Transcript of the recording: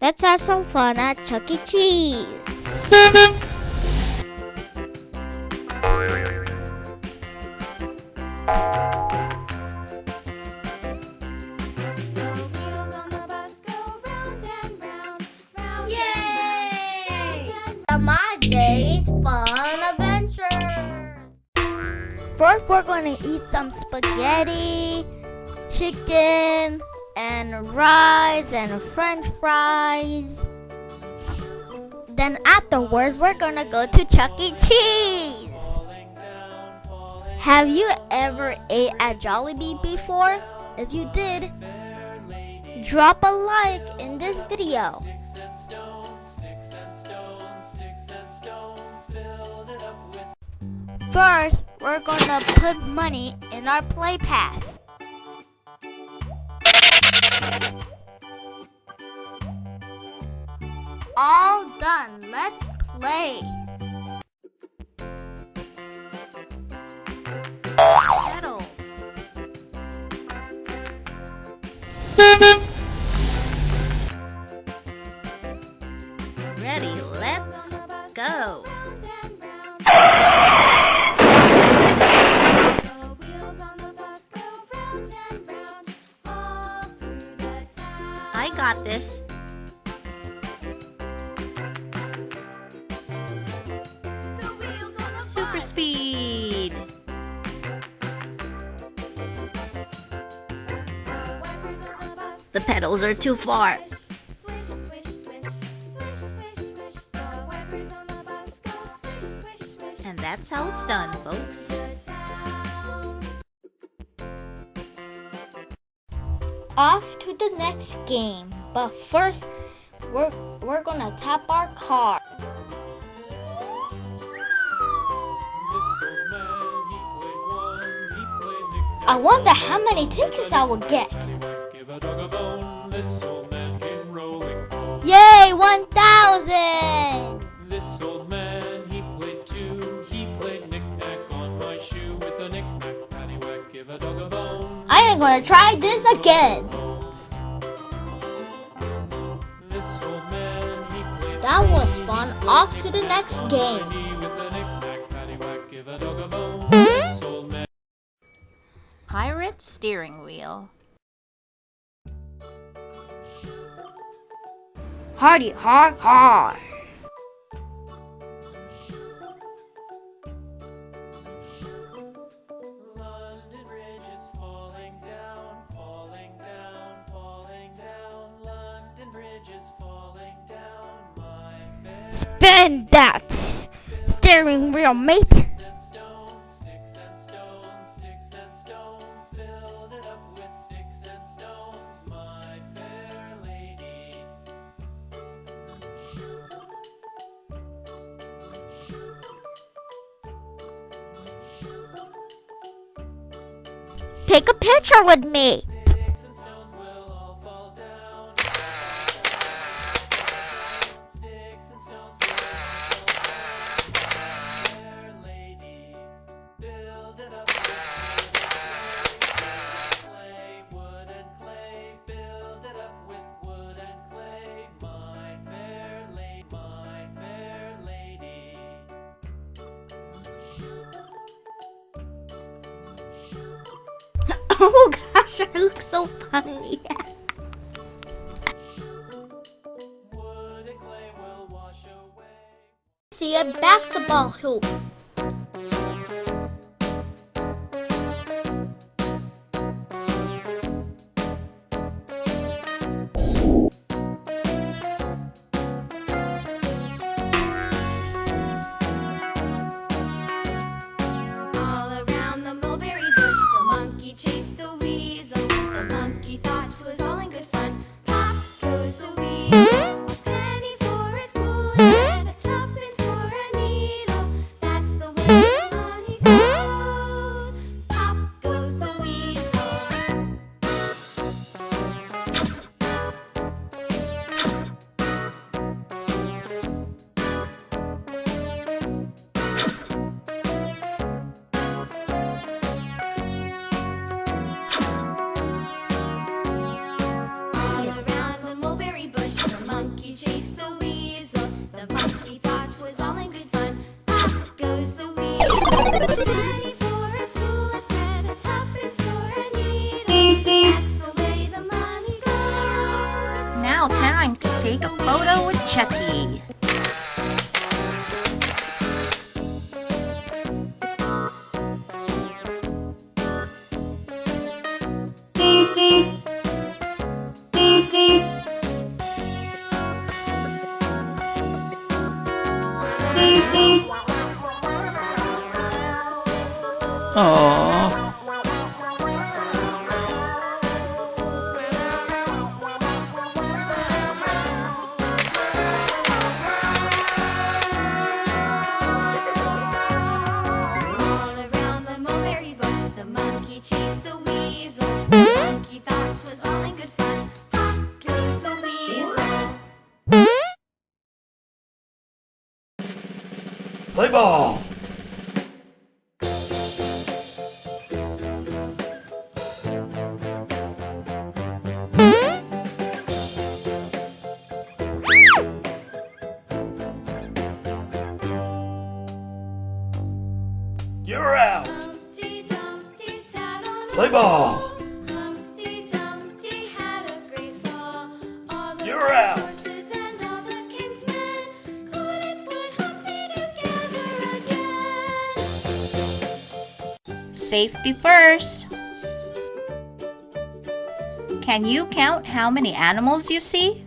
Let's have some fun at Chuck E. Cheese. Yay! Semaj Day's Fun Adventure. First, we're going to eat some spaghetti, chicken, and rice and french fries. Then afterwards, we're gonna go to Chuck E. Cheese. Have you ever ate at Jollibee before? If you did, drop a like in this video. First, we're gonna put money in our play pass. All done. Let's play. Petals. Ready, let's go. I got this. Super speed. The pedals are too far. And that's how it's done, folks. Off to the next game. But first, we're gonna tap our card. I wonder how many tickets I will get. Yay, 1,000! This old man, he played too. He played knick-knack on my shoe with a knick-knack, paddywhack, give a dog a bone. I am gonna try this again. This old man, he played That was fun. Off to the next game. with a knick-knack, paddywhack, give a dog a bone. This old man. Pirate steering wheel. Hardy, har, har. London Bridge is falling down, falling down, falling down. London Bridge is falling down, my fair. Spin that steering wheel, mate. Sticks and stones, sticks and stones, build it up with sticks and stones, my fair lady. Take a picture with me. Sticks and stones will all fall down. Sticks and stones will all fall down. Fair lady, build it up with clay, wood and clay. Build it up with wood and clay, my fair lady, my fair lady. Oh gosh, I look so funny. Wood and clay will wash away. See a basketball hoop. All around the mulberry bush, the monkey chased the weasel. The monkey thought it was all in good fun. Pop goes the weasel, a penny for his spoon, and a tuppence for a needle. That's chased the weasel. The monkey thought 'twas all in good fun. Pop goes the weasel. Penny for a spool of thread, a tuppence for a needle. That's the way the money goes. Now time to take a photo with Chuckie. Aww. All around the mulberry bush, the monkey chased the weasel. The monkey thought 'twas all in good fun. Pop goes the weasel. Play ball. You're out. Humpty Dumpty sat on a Play ball. Humpty Dumpty had a great fall. All the You're out. horses and all the king's men couldn't put Humpty together again. Safety first. Can you count how many animals you see?